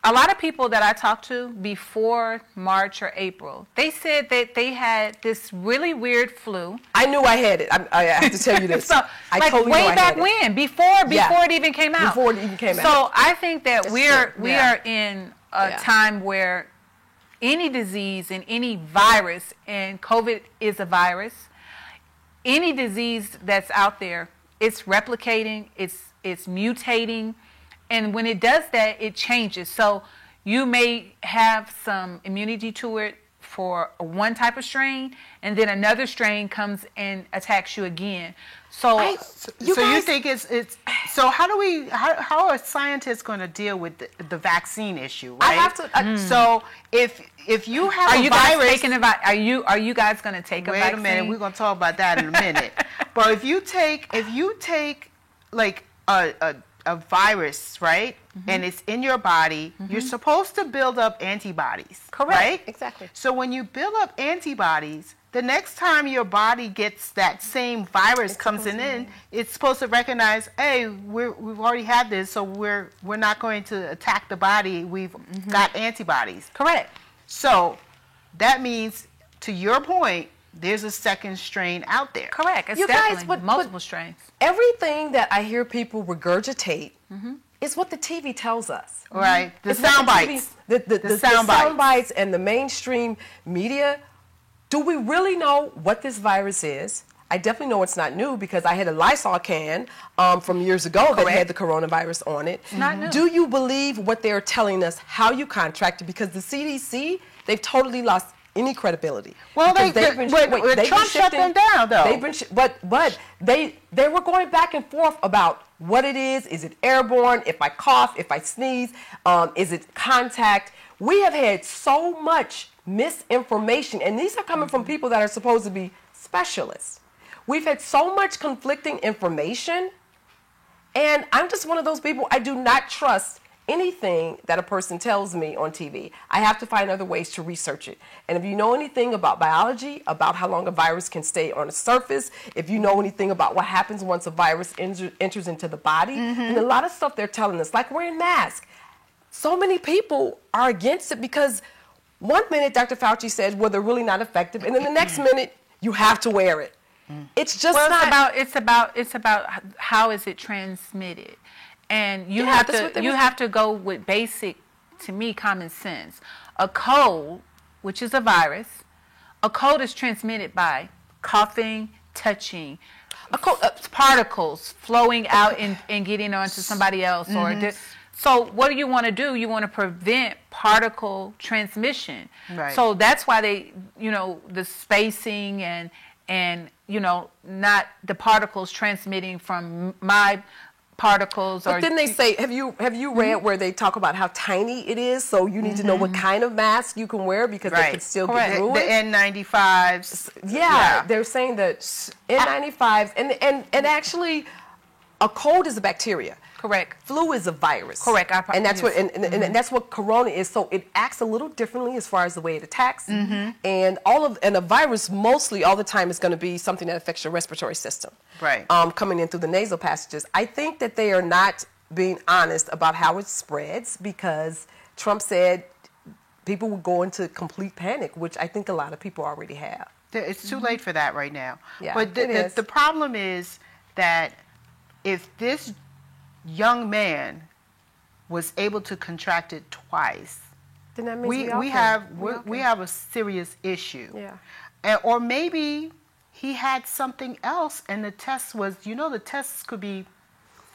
a lot of people that I talked to before March or April, they said that they had this really weird flu. I knew I had it. I have to tell you this. So, totally way back when, before it even came out. Before it even came out. So I think that we are in a time where any disease and any virus, and COVID is a virus, any disease that's out there, it's replicating, it's mutating, and when it does that, it changes. So you may have some immunity to it for one type of strain, and then another strain comes and attacks you again. So you think it's so how are scientists going to deal with the vaccine issue, right? I have to so if you have a virus, are you guys going to take a vaccine? Wait a minute, we're going to talk about that in a minute. But if you take like a virus, right, and it's in your body, you're supposed to build up antibodies. Correct. Right? Exactly. So when you build up antibodies, the next time your body gets that same virus comes in, it's supposed to recognize, hey, we've already had this, so we're not going to attack the body. We've got antibodies. Correct. So that means, to your point, there's a second strain out there. Correct. It's definitely multiple strains. Everything that I hear people regurgitate is what the TV tells us. Right. The sound bites. The sound bites and the mainstream media. Do we really know what this virus is? I definitely know it's not new because I had a Lysol can from years ago that had the coronavirus on it. It's not new. Do you believe what they're telling us, how you contracted? Because the CDC, they've totally lost any credibility. Well, Because Trump shut shifting- them down, though. They've been, but they were going back and forth about what it is. Is it airborne? If I cough, if I sneeze, is it contact? We have had so much misinformation, and these are coming from people that are supposed to be specialists. We've had so much conflicting information, and I'm just one of those people. I do not trust anything that a person tells me on TV. I have to find other ways to research it. And if you know anything about biology, about how long a virus can stay on the surface, if you know anything about what happens once a virus enters into the body, and a lot of stuff they're telling us, like wearing masks. So many people are against it because one minute Dr. Fauci said, well, they're really not effective, and then the next minute you have to wear it. It's just not. It's about how is it transmitted. And you have to go with basic, to me, common sense. A cold, which is a virus, a cold is transmitted by coughing, touching, particles flowing out and getting onto somebody else. So what do you want to do? You want to prevent particle transmission. Right. So that's why they, the spacing and not the particles transmitting from my particles. But then they say, have you read where they talk about how tiny it is? So you need to know what kind of mask you can wear because they can still get through it. The N95s. Yeah, they're saying that N95s and actually a cold is a bacteria. Correct. Flu is a virus. Correct. And that's what and that's what corona is. So it acts a little differently as far as the way it attacks. And a virus mostly all the time is going to be something that affects your respiratory system. Right. Coming in through the nasal passages. I think that they are not being honest about how it spreads because Trump said people will go into complete panic, which I think a lot of people already have. It's too late for that right now. Yeah, but the problem is that if this young man was able to contract it twice, then that means we have a serious issue. Yeah. Or maybe he had something else, and the test was, the tests could be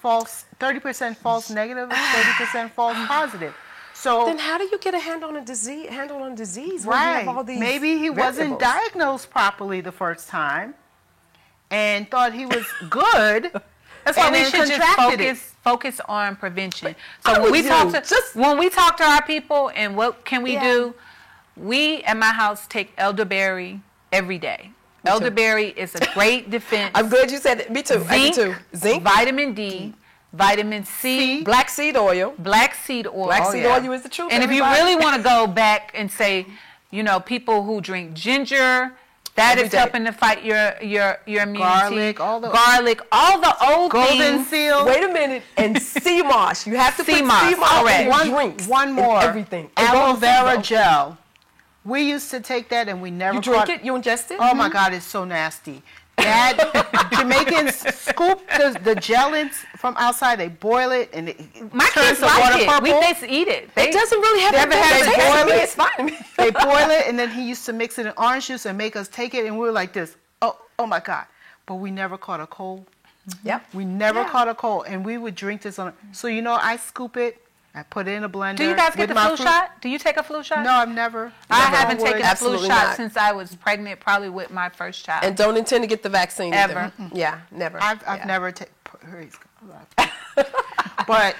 false, 30% false negative, 30% false positive. So then how do you get a handle on a disease? When you have all these maybe he wasn't diagnosed properly the first time, and thought he was good. That's why we should just focus on prevention. So when we talk to our people and what can we do, we at my house take elderberry every day. Elderberry is a great defense. I'm glad you said it. Me too. I do too. Zinc, vitamin D, vitamin C, black seed oil. Black seed oil. Black seed oil is the truth. And if you really want to go back and say, people who drink ginger, that is helping to fight your immunity. Garlic, all the old golden things. seal. Wait a minute, and sea moss. You have to put sea moss in your drinks. One more. Everything. Aloe vera gel. We used to take that, and we never. You drink it? You ingest it? Oh my God, it's so nasty. That Jamaicans scoop the gel from outside. They boil it, and my kids like it. We just eat it. It doesn't really have to boil it. It's fine. They boil it, and then he used to mix it in orange juice and make us take it, and we were like this. Oh my God! But we never caught a cold. Yep. We never caught a cold, and we would drink this on. So I scoop it. I put it in a blender. Do you guys get the flu shot? Do you take a flu shot? No, I've never. I haven't taken a flu shot since I was pregnant, probably with my first child. And don't intend to get the vaccine ever. Either. Yeah, never. I've never taken. But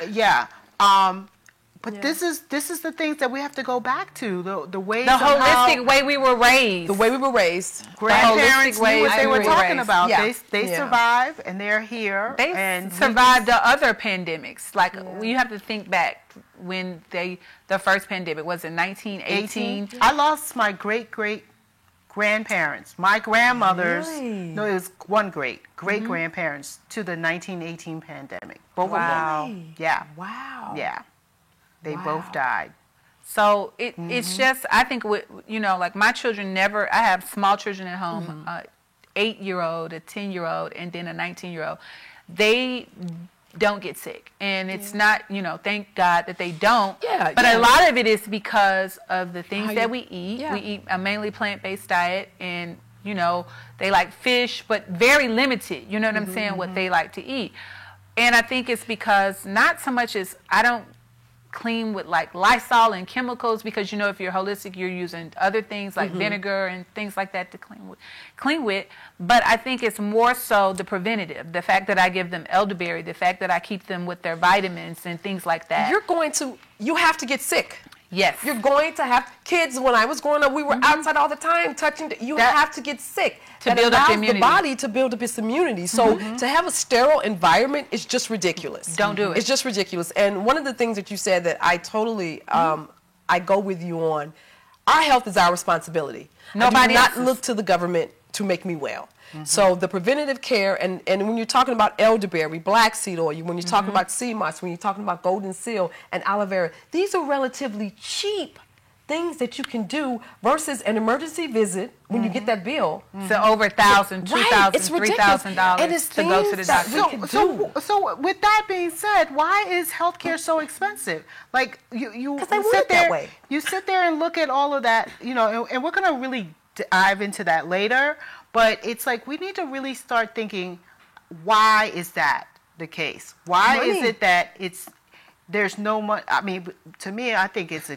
but this is the things that we have to go back to the ways. The holistic way we were raised. The way we were raised. Grandparents knew what they were talking about. Yeah. They survived, and they're here. They survived the other pandemics. Like you have to think back when the first pandemic was in 1918. I lost my great grandparents. My grandmothers. Really? No, it was one great grandparents to the 1918 pandemic. Both of them. Yeah. Wow. Yeah. They both died. So it's just, I think, like my children I have small children at home, 8-year-old, a 10-year-old, and then a 19-year-old. They don't get sick. And it's not, thank God that they don't. Yeah, but a lot of it is because of the things that we eat. Yeah. We eat a mainly plant-based diet, and, they like fish, but very limited, you know what I'm saying, what they like to eat. And I think it's because not so much as clean with like Lysol and chemicals, because you know if you're holistic you're using other things like vinegar and things like that to clean with. But I think it's more so the preventative, the fact that I give them elderberry, the fact that I keep them with their vitamins and things like that. You have to get sick. Yes. You're going to have kids. When I was growing up, we were outside all the time touching. You have to get sick to build up immunity. The body to build up its immunity. So to have a sterile environment is just ridiculous. Don't do it. It's just ridiculous. And one of the things that you said that I totally I go with you on, our health is our responsibility. Nobody I do not look to the government to make me well. So the preventative care, and when you're talking about elderberry, black seed oil, when you're talking about sea moss, when you're talking about golden seal and aloe vera, these are relatively cheap things that you can do versus an emergency visit when you get that bill. So over $1,000, $2,000, $3,000 to go to the doctor. So with that being said, why is healthcare so expensive? Like you sit there, that way. You sit there and look at all of that, you know, and we're going to really dive into that later. But it's like we need to really start thinking, why is that the case? Why is it that there's no money? I mean, to me, I think it's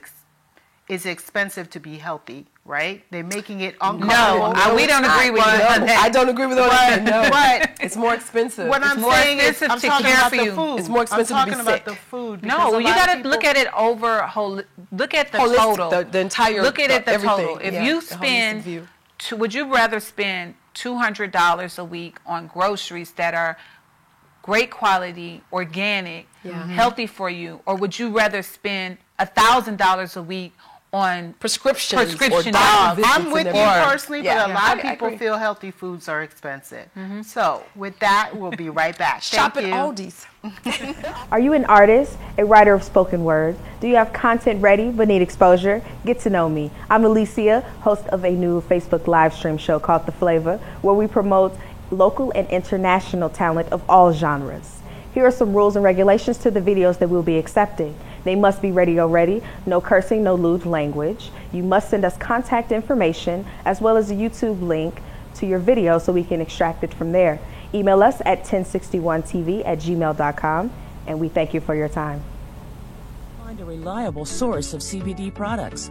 expensive to be healthy, right? They're making it uncomfortable. No, we don't agree with you on that. I don't agree with that. No, but it's more expensive. What I'm saying is, I'm talking about the food. It's more expensive I'm to be talking about sick. the food. No, you got to look at it over. Look at the total. The entire. Look at it the everything. total. If you spend, would you rather spend $200 a week on groceries that are great quality, organic, healthy for you, or would you rather spend $1,000 a week on prescription drugs? I'm with you personally, but a lot of people feel healthy foods are expensive. So with that, we'll be right back. Shop at Aldi's. Are you an artist, a writer of spoken word? Do you have content ready but need exposure? Get to know me. I'm Alicia, host of a new Facebook live stream show called The Flavor, where we promote local and international talent of all genres. Here are some rules and regulations to the videos that we'll be accepting. They must be radio ready, no cursing, no lewd language. You must send us contact information as well as a YouTube link to your video so we can extract it from there. Email us at 1061tv@gmail.com, and we thank you for your time. Find a reliable source of CBD products.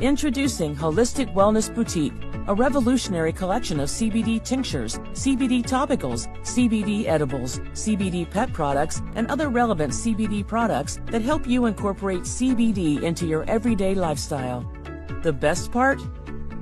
Introducing Holistic Wellness Boutique, a revolutionary collection of CBD tinctures, CBD topicals, CBD edibles, CBD pet products, and other relevant CBD products that help you incorporate CBD into your everyday lifestyle. The best part?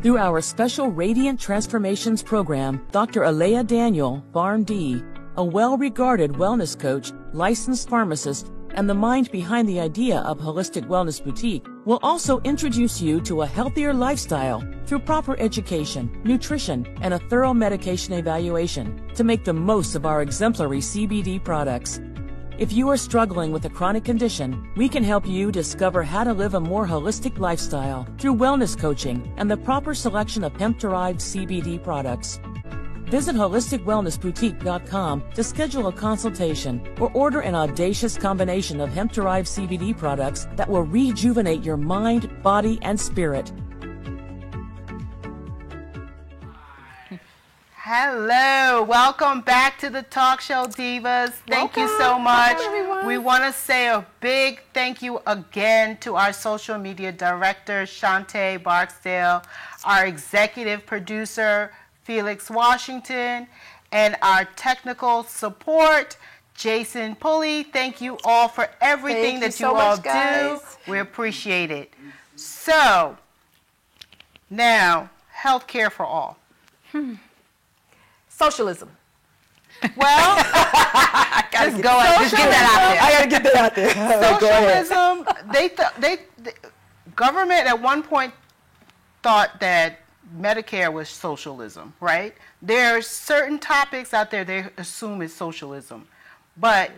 Through our special Radiant Transformations program, Dr. Alea Daniel, PharmD, a well-regarded wellness coach, licensed pharmacist, and the mind behind the idea of Holistic Wellness Boutique, will also introduce you to a healthier lifestyle through proper education, nutrition, and a thorough medication evaluation to make the most of our exemplary CBD products. If you are struggling with a chronic condition, we can help you discover how to live a more holistic lifestyle through wellness coaching and the proper selection of hemp-derived CBD products. Visit HolisticWellnessBoutique.com to schedule a consultation or order an audacious combination of hemp-derived CBD products that will rejuvenate your mind, body, and spirit. Hello, welcome back to the Talk Show Divas. Thank you so much. We want to say a big thank you again to our social media director, Shantae Barksdale, our executive producer, Felix Washington, and our technical support, Jason Pulley. Thank you all for everything that you all do. We appreciate it. So, now, healthcare for all. Socialism. Well, just go ahead. Just get that out there. I gotta get that out there. Socialism. The government at one point thought that Medicare was socialism, right? There are certain topics out there they assume is socialism, but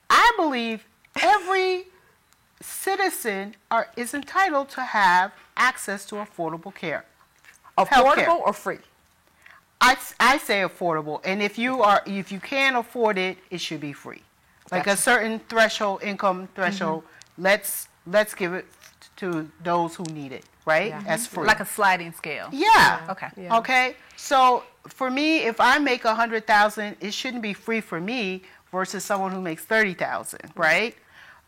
I believe every citizen is entitled to have access to affordable care. Affordable or free? I say affordable, and if you can't afford it, it should be free. Like a certain threshold, income threshold. Let's give it to those who need it, right? As free, like a sliding scale. Yeah. Okay. Yeah. Okay. So for me, if I make $100,000, it shouldn't be free for me versus someone who makes $30,000, right?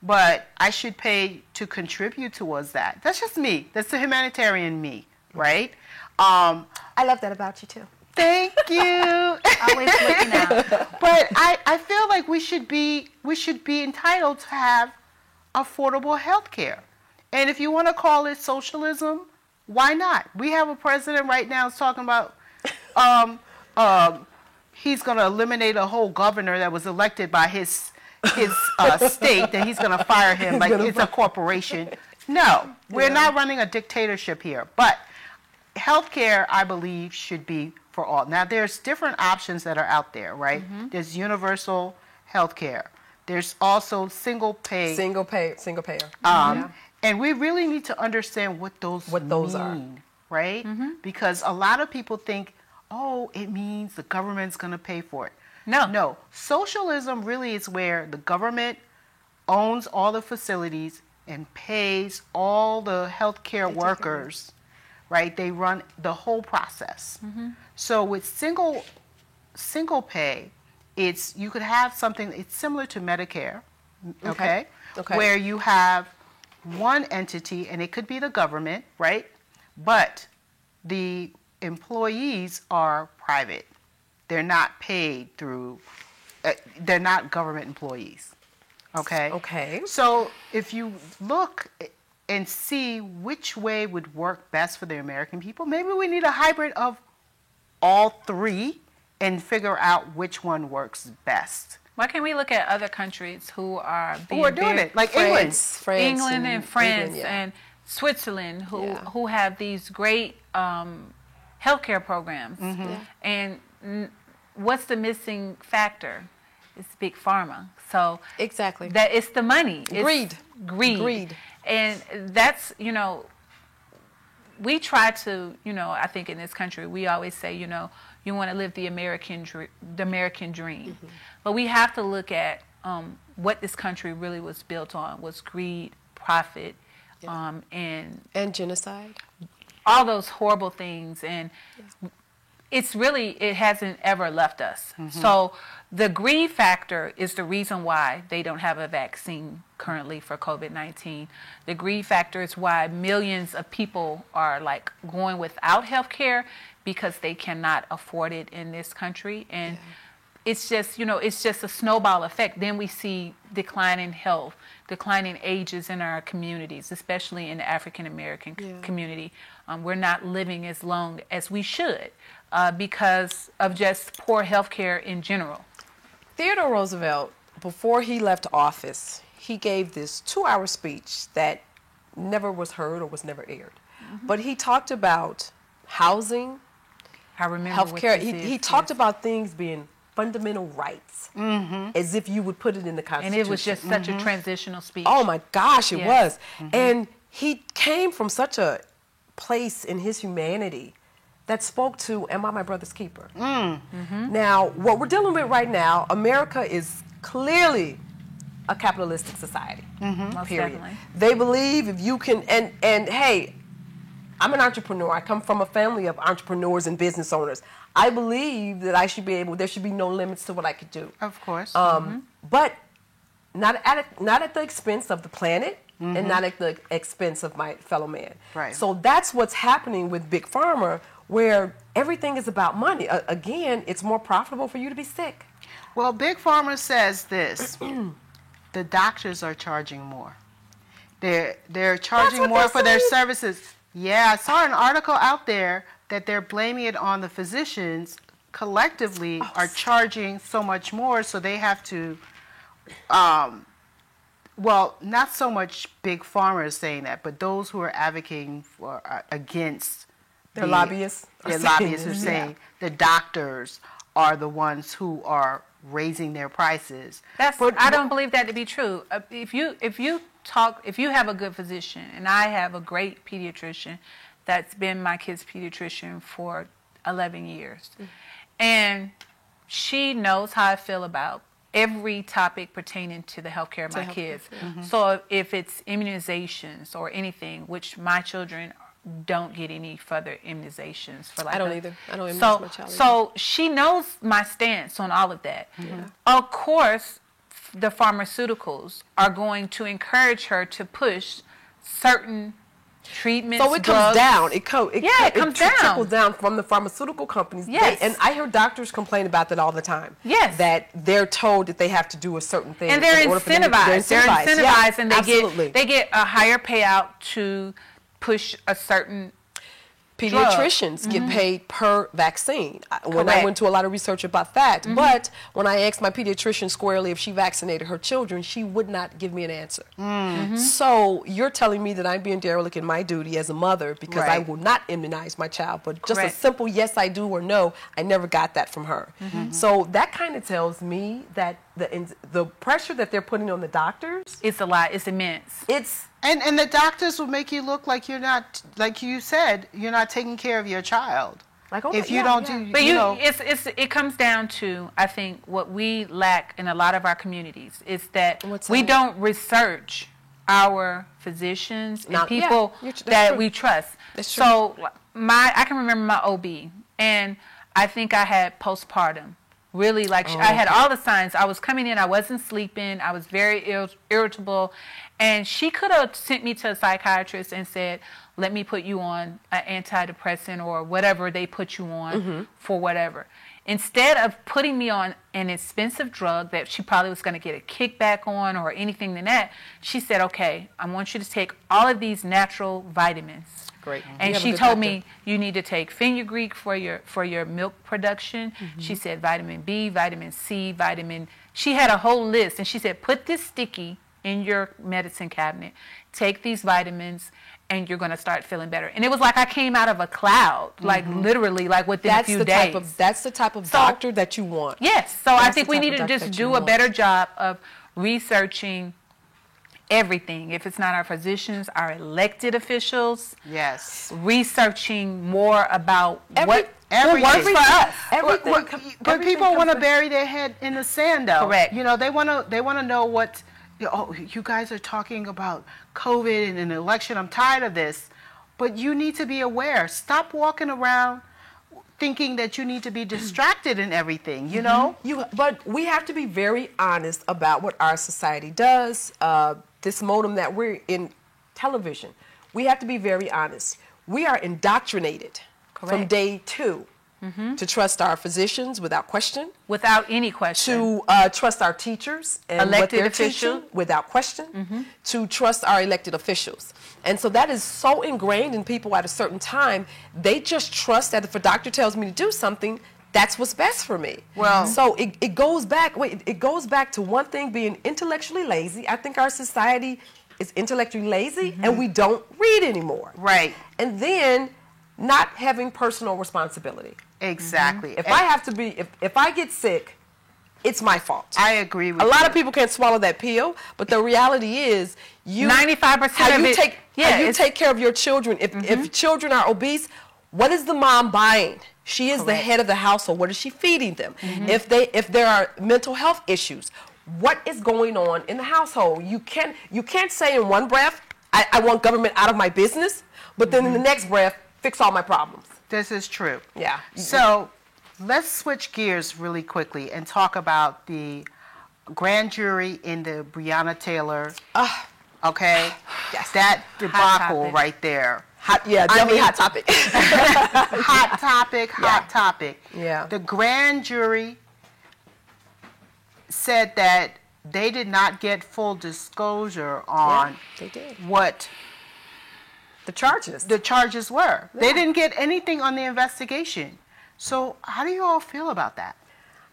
but I should pay to contribute towards that. That's just me. That's the humanitarian me, right? I love that about you too. Thank you. Always looking out. But I feel like we should be entitled to have affordable health care. And if you want to call it socialism, why not? We have a president right now who's talking about he's going to eliminate a whole governor that was elected by his state, that he's going to fire him like it's a corporation. No, we're not running a dictatorship here. But healthcare, I believe, should be for all. Now, there's different options that are out there, right? There's universal healthcare. There's also single payer. And we really need to understand what those mean, right? Because a lot of people think, oh, it means the government's going to pay for it. No. Socialism really is where the government owns all the facilities and pays all the healthcare workers, right? They run the whole process. So with single pay, you could have something, it's similar to Medicare, okay? Where you have one entity, and it could be the government, right? But the employees are private. They're not paid through, they're not government employees, okay? So if you look and see which way would work best for the American people, maybe we need a hybrid of all three and figure out which one works best. Why can't we look at other countries who are doing it, like England and France and Switzerland, who have these great healthcare programs? And what's the missing factor? It's big pharma. So that it's the money. It's greed. And that's, we try to, I think in this country, we always say, you want to live the American dream. But we have to look at what this country really was built on, was greed, profit, and genocide. All those horrible things. And it hasn't ever left us. So the greed factor is the reason why they don't have a vaccine currently for COVID-19. The greed factor is why millions of people are going without health care because they cannot afford it in this country. And it's just, it's just a snowball effect. Then we see declining health, declining ages in our communities, especially in the African American community. We're not living as long as we should because of just poor health care in general. Theodore Roosevelt, before he left office, he gave this 2-hour speech that never was heard or was never aired. But he talked about housing, healthcare. He talked about things being fundamental rights, as if you would put it in the Constitution. And it was just such a transitional speech. Oh my gosh, it was. And he came from such a place in his humanity that spoke to, am I my brother's keeper? Now, what we're dealing with right now, America is clearly a capitalistic society, period. Definitely. They believe if you can, and hey, I'm an entrepreneur. I come from a family of entrepreneurs and business owners. I believe that there should be no limits to what I could do. Of course. But not at the expense of the planet and not at the expense of my fellow man. Right. So that's what's happening with Big Pharma, where everything is about money. Again, it's more profitable for you to be sick. Well, Big Pharma says this. The doctors are charging more. They're charging more for their services. Yeah, I saw an article out there that they're blaming it on the physicians collectively are charging so much more, so they have to, well, not so much Big Pharma is saying that, but those who are advocating for against their lobbyists. Their lobbyists are saying the doctors are the ones who are raising their prices. I don't believe that to be true. If you have a good physician, and I have a great pediatrician that's been my kid's pediatrician for 11 years, and she knows how I feel about every topic pertaining to the healthcare of my kids. So if it's immunizations or anything, which my children don't get any further immunizations for I don't either. I don't immunize my child either. So she knows my stance on all of that. Of course, the pharmaceuticals are going to encourage her to push certain treatments, So it drugs. comes down. It comes down. trickles down from the pharmaceutical companies. Yes. And I hear doctors complain about that all the time. Yes. That they're told that they have to do a certain thing. And they're in order for them to- incentivized. They're incentivized, Yeah, and absolutely. they get a higher payout to push a certain Pediatricians get paid per vaccine. When I Correct. went to a lot of research about that, but when I asked my pediatrician squarely if she vaccinated her children, she would not give me an answer. So you're telling me that I'm being derelict in my duty as a mother because I Right. will not immunize my child, but just a Correct. simple yes I do or no, I never got that from her. So that kind of tells me that the pressure that they're putting on the doctors, It's a lot. It's immense. And the doctors will make you look like you're not, like you said, you're not taking care of your child. Like, oh, if you yeah, don't yeah. do, But you know, it comes down to, I think, what we lack in a lot of our communities is that What's we that? don't research our physicians and Now, people yeah, that's that true. we trust. That's true. So I can remember my OB, and I think I had postpartum. Really, like I had all the signs. I was coming in, I wasn't sleeping, I was very irritable, and she could have sent me to a psychiatrist and said, let me put you on an antidepressant or whatever they put you on for whatever. Instead of putting me on an expensive drug that she probably was going to get a kickback on or anything like that, she said, okay, I want you to take all of these natural vitamins. Great. And You have a she good told doctor. me you need to take fenugreek for your milk production. She said vitamin B, vitamin C, she had a whole list, and she said put this sticky in your medicine cabinet, take these vitamins, and you're going to start feeling better. And it was like I came out of a cloud, like literally, like within a few days. That's the type of doctor that you want. Yes. So I That's think the we type need of to doctor just that you do a want. better job of researching everything. If it's not our physicians, our elected officials, yes, researching more about what everything. works for us. But people want to bury their head in the sand, though. Correct. You know, they want to know what. Oh, you guys are talking about COVID and an election. I'm tired of this. But you need to be aware. Stop walking around thinking that you need to be distracted in everything. You know. But we have to be very honest about what our society does. This modem that we're in, television. We have to be very honest. We are indoctrinated from day 2 to trust our physicians without question. Without any question. To trust our teachers and what Elected they're official. teaching without question. To trust our elected officials. And so that is so ingrained in people at a certain time. They just trust that if a doctor tells me to do something, that's what's best for me. Well, so it goes back. It goes back to one thing: being intellectually lazy. I think our society is intellectually lazy, and we don't read anymore. Right. And then not having personal responsibility. Exactly. If I have to be, if I get sick, it's my fault. I agree with a you. lot of people can't swallow that pill, but the reality is, 95% how of you it. take how you take care of your children. If children are obese, what is the mom buying? She is the head of the household. What is she feeding them? If there are mental health issues, what is going on in the household? You can't say in one breath, I want government out of my business, but then in the next breath, fix all my problems. This is true. Yeah. So let's switch gears really quickly and talk about the grand jury in the Breonna Taylor. Okay. Yes. That debacle topic. right there. Definitely hot topic. Hot topic. Yeah. The grand jury said that they did not get full disclosure on they did. what The charges. the charges were. They didn't get anything on the investigation. So how do you all feel about that?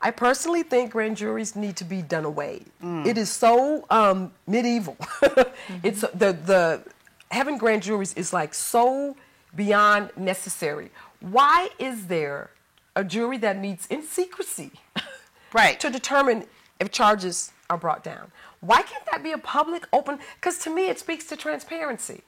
I personally think grand juries need to be done away. It is so medieval. It's the having grand juries is like so beyond necessary. Why is there a jury that meets in secrecy, Right. to determine if charges are brought down? Why can't that be a public, open? Because to me, it speaks to transparency.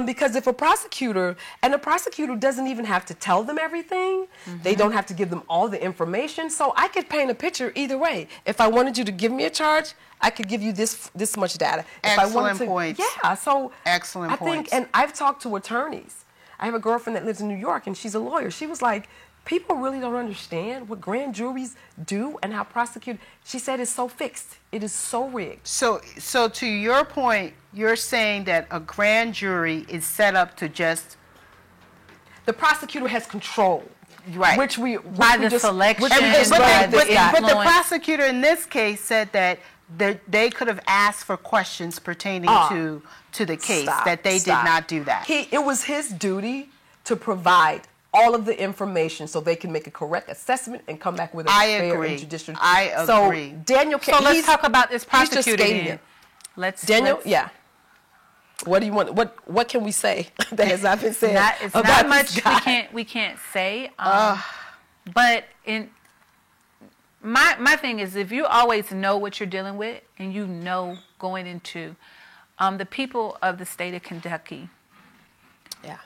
Because if a prosecutor doesn't even have to tell them everything, they don't have to give them all the information. So I could paint a picture either way. If I wanted you to give me a charge, I could give you this much data. If I wanted Excellent points. Yeah. So Excellent I points. think, and I've talked to attorneys. I have a girlfriend that lives in New York, and she's a lawyer. She was like, people really don't understand what grand juries do and how prosecutors. She said it's so fixed. It is so rigged. So to your point, you're saying that a grand jury is set up to just. The prosecutor has control. Right. By the selection. But the prosecutor in this case said that they could have asked for questions pertaining to the case, that they did not do that. It was his duty to provide all of the information so they can make a correct assessment and come back with a fair and judicial. I agree. So Daniel, so let's talk about this prosecutor. Daniel, yeah. What do you want? What can we say that has not been said? It's not much we can't say. But my thing is, if you always know what you're dealing with, and you know going into the people of the state of Kentucky. Yeah.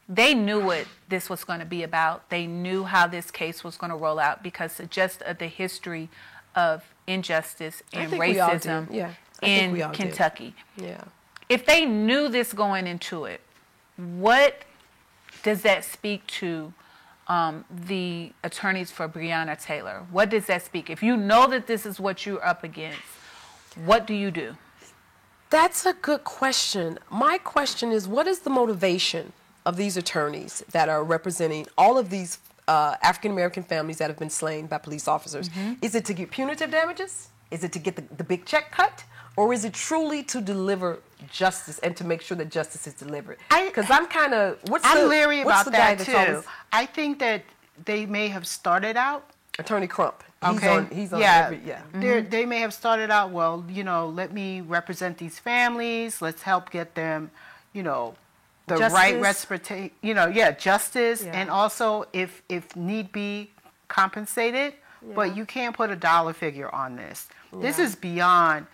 They knew what this was going to be about. They knew how this case was going to roll out because just of the history of injustice and racism in Kentucky. Yeah. If they knew this going into it, what does that speak to the attorneys for Breonna Taylor? What does that speak? If you know that this is what you're up against, what do you do? That's a good question. My question is, what is the motivation of these attorneys that are representing all of these African-American families that have been slain by police officers? Mm-hmm. Is it to get punitive damages? Is it to get the big check cut? Or is it truly to deliver justice and to make sure that justice is delivered? Because I'm kind of, I'm leery about that too. I think that they may have started out. Attorney Crump. He's on yeah. every, yeah. Mm-hmm. They may have started out, well, let me represent these families. Let's help get them, the justice. Right justice. Yeah. And also, if need be, compensated. Yeah. But you can't put a dollar figure on this. Yeah. This is beyond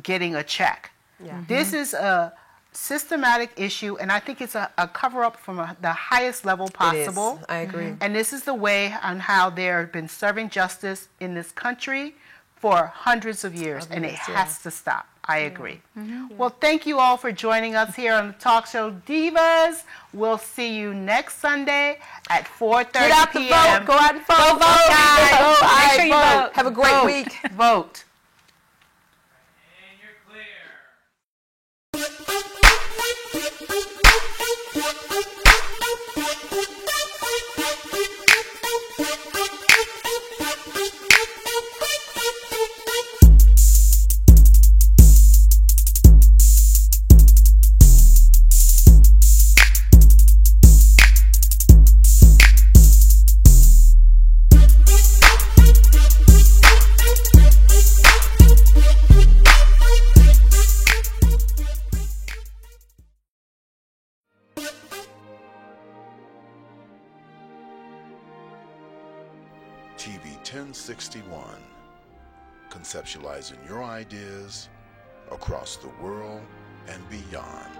getting a check. Yeah. This is a systematic issue, and I think it's a cover-up from the highest level possible. It is. I agree. Mm-hmm. And this is the way on how they've been serving justice in this country for hundreds of years, and it has to stop. I agree. Mm-hmm. Yeah. Well, thank you all for joining us here on the Talk Show Divas. We'll see you next Sunday at 4:30 p.m. Get out the vote. Go out and vote. Go vote, guys. Make sure you vote. Have a great week. Vote. TV 1061, conceptualizing your ideas across the world and beyond.